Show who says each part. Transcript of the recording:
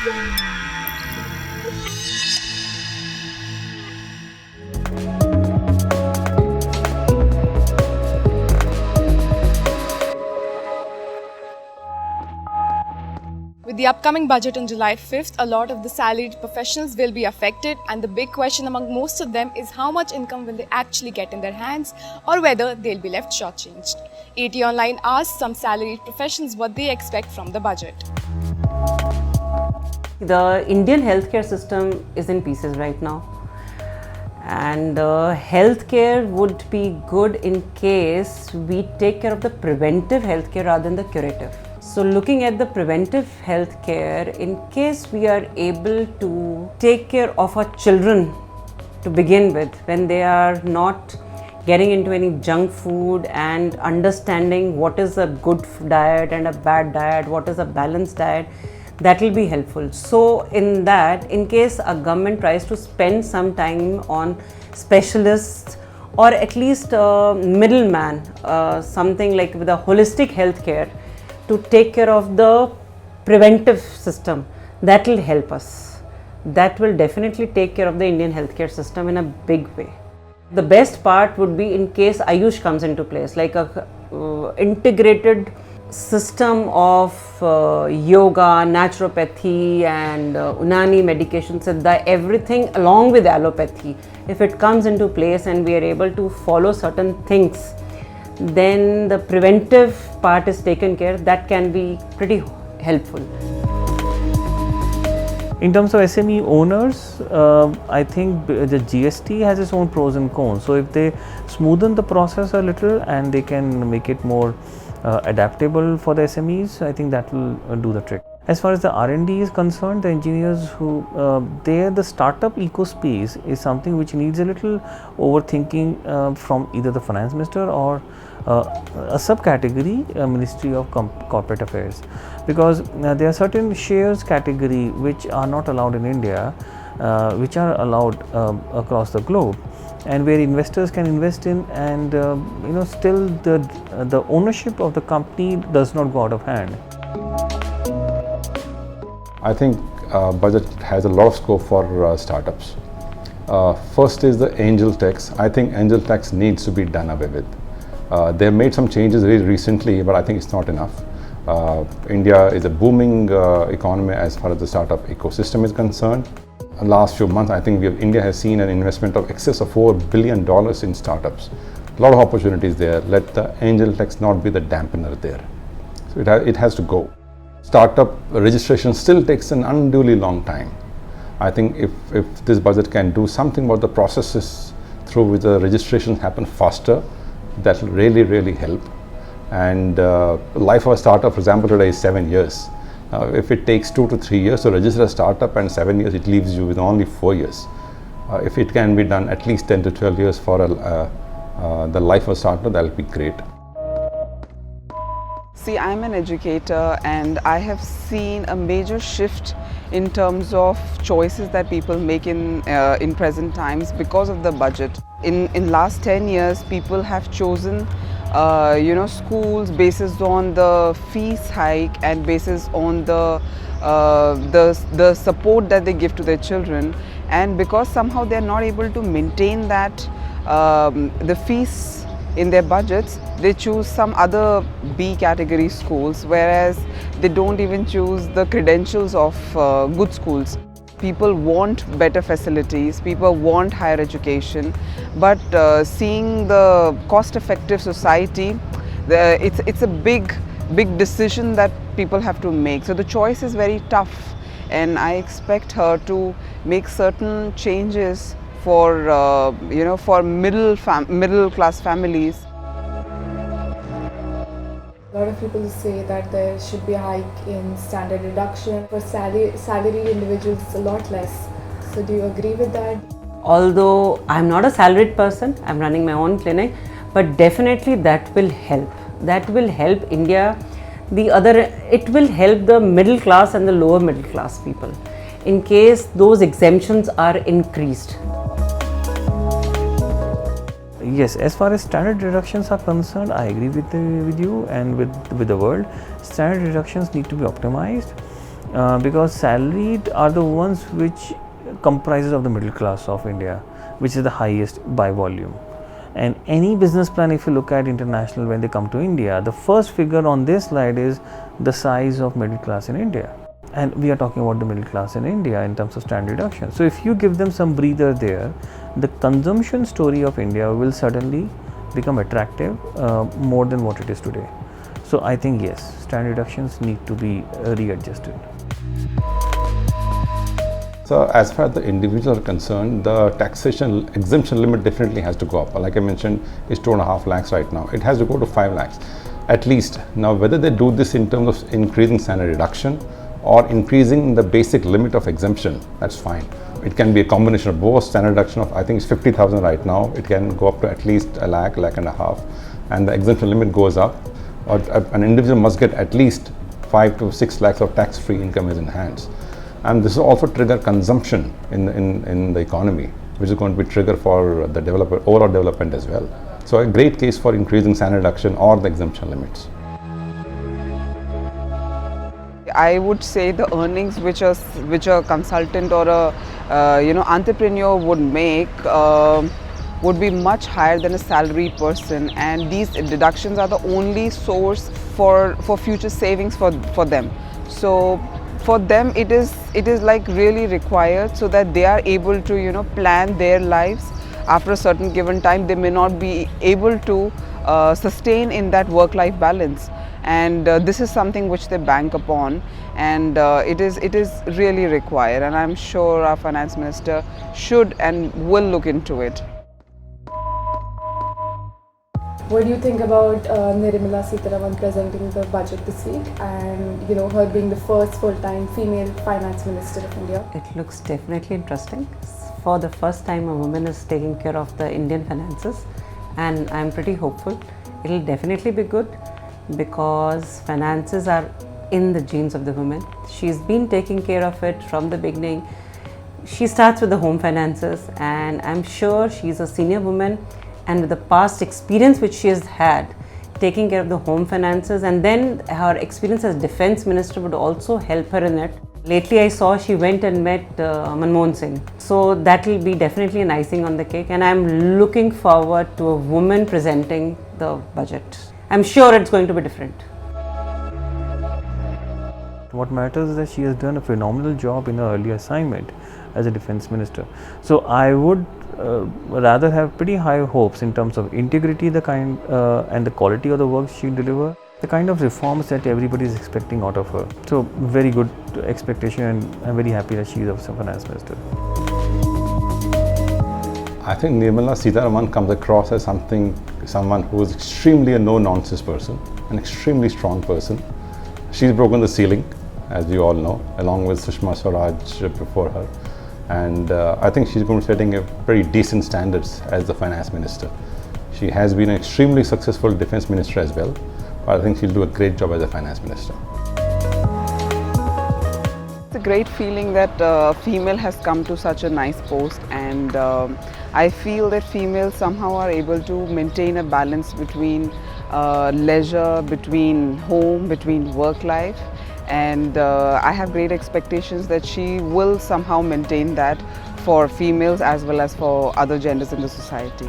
Speaker 1: With the upcoming budget on July 5th, a lot of the salaried professionals will be affected, and the big question among most of them is how much income will they actually get in their hands, or whether they'll be left shortchanged. ET Online asked some salaried professionals what they expect from the budget.
Speaker 2: The Indian healthcare system is in pieces right now, and healthcare would be good in case we take care of the preventive healthcare rather than the curative. So looking at the preventive healthcare, in case we are able to take care of our children to begin with, when they are not getting into any junk food and understanding what is a good diet and a bad diet, what is a balanced diet, that will be helpful. So in that, in case a government tries to spend some time on specialists or at least a middleman, something like with a holistic healthcare to take care of the preventive system, that will help us. That will definitely take care of the Indian healthcare system in a big way. The best part would be in case Ayush comes into place, like a integrated system of yoga, naturopathy and Unani medication, siddha, everything along with allopathy. If it comes into place and we are able to follow certain things, then the preventive part is taken care, that can be pretty helpful.
Speaker 3: In terms of SME owners, I think the GST has its own pros and cons. So if they smoothen the process a little and they can make it more adaptable for the SMEs, I think that will do the trick. As far as the R&D is concerned, the engineers who, the startup eco space is something which needs a little overthinking from either the finance minister or a subcategory, Ministry of Corporate Affairs, because there are certain shares category which are not allowed in India, which are allowed across the globe, and where investors can invest in, and still the ownership of the company does not go out of hand.
Speaker 4: I think budget has a lot of scope for startups. First is the angel tax. I think angel tax needs to be done away with. They have made some changes very recently, but I think it's not enough. India is a booming economy as far as the startup ecosystem is concerned. In the last few months, I think India has seen an investment of excess of $4 billion in startups. A lot of opportunities there. Let the angel tax not be the dampener there. So it has to go. Startup registration still takes an unduly long time. I think if this budget can do something about the processes through which the registrations happen faster, that will really, really help. And life of a startup, for example, today is 7 years. If it takes 2 to 3 years to register a startup and 7 years, it leaves you with only 4 years. If it can be done at least 10 to 12 years for the life of a startup, that will be great.
Speaker 5: See, I'm an educator and I have seen a major shift in terms of choices that people make in present times because of the budget. In last 10 years, people have chosen schools basis on the fees hike and basis on the support that they give to their children, and because somehow they are not able to maintain that the fees in their budgets, they choose some other B category schools, whereas they don't even choose the credentials of good schools. People want better facilities, people want higher education, but seeing the cost-effective society, it's a big decision that people have to make. So the choice is very tough, and I expect her to make certain changes for for middle class families.
Speaker 1: A lot of people say that there should be a hike in standard deduction. For salaried individuals, it's a lot less. So do you agree with that?
Speaker 2: Although I'm not a salaried person, I'm running my own clinic, but definitely that will help. That will help India. It will help the middle class and the lower middle class people in case those exemptions are increased.
Speaker 3: Yes, as far as standard deductions are concerned, I agree with you and with the world. Standard deductions need to be optimized, because salaried are the ones which comprises of the middle class of India, which is the highest by volume. And any business plan, if you look at international, when they come to India, the first figure on this slide is the size of middle class in India. And we are talking about the middle class in India in terms of standard deduction. So if you give them some breather there, the consumption story of India will suddenly become attractive more than what it is today. So I think yes, standard deductions need to be readjusted.
Speaker 4: So as far as the individuals are concerned, the taxation exemption limit definitely has to go up. Like I mentioned, it's 2.5 lakhs right now. It has to go to 5 lakhs at least. Now, whether they do this in terms of increasing standard deduction or increasing the basic limit of exemption, that's fine. It can be a combination of both. Standard deduction of, I think it's 50,000 right now. It can go up to at least a lakh, lakh and a half, and the exemption limit goes up. Or an individual must get at least 5 to 6 lakhs of tax-free income is in hands. And this will also trigger consumption in the economy, which is going to be trigger for the overall development as well. So a great case for increasing standard deduction or the exemption limits.
Speaker 5: I would say the earnings which a consultant or a entrepreneur would make would be much higher than a salaried person, and these deductions are the only source for future savings for them. So for them it is like really required, so that they are able to plan their lives. After a certain given time, they may not be able to sustain in that work-life balance, and this is something which they bank upon, and it is really required, and I'm sure our finance minister should and will look into it.
Speaker 1: What do you think about Nirmala Sitharaman presenting the budget this week, and her being the first full-time female finance minister of India?
Speaker 2: It looks definitely interesting. For the first time, a woman is taking care of the Indian finances, and I'm pretty hopeful. It'll definitely be good because finances are in the genes of the woman. She's been taking care of it from the beginning. She starts with the home finances, and I'm sure she's a senior woman, and with the past experience which she has had taking care of the home finances, and then her experience as defense minister would also help her in it. Lately I saw she went and met Manmohan Singh, so that will be definitely an icing on the cake, and I'm looking forward to a woman presenting the budget. I'm sure it's going to be different.
Speaker 3: What matters is that she has done a phenomenal job in her earlier assignment as a defense minister. So I would rather have pretty high hopes in terms of integrity, and the quality of the work she deliver, the kind of reforms that everybody is expecting out of her. So very good expectation, and I'm very happy that she is a finance minister.
Speaker 4: I think Nirmala Sitharaman comes across as someone who is extremely a no-nonsense person, an extremely strong person. She's broken the ceiling, as you all know, along with Sushma Swaraj before her. And I think she's going to be setting a pretty decent standards as the finance minister. She has been an extremely successful defense minister as well, but I think she'll do a great job as a finance minister.
Speaker 5: It's a great feeling that a female has come to such a nice post, and I feel that females somehow are able to maintain a balance between leisure, between home, between work life, and I have great expectations that she will somehow maintain that for females as well as for other genders in the society.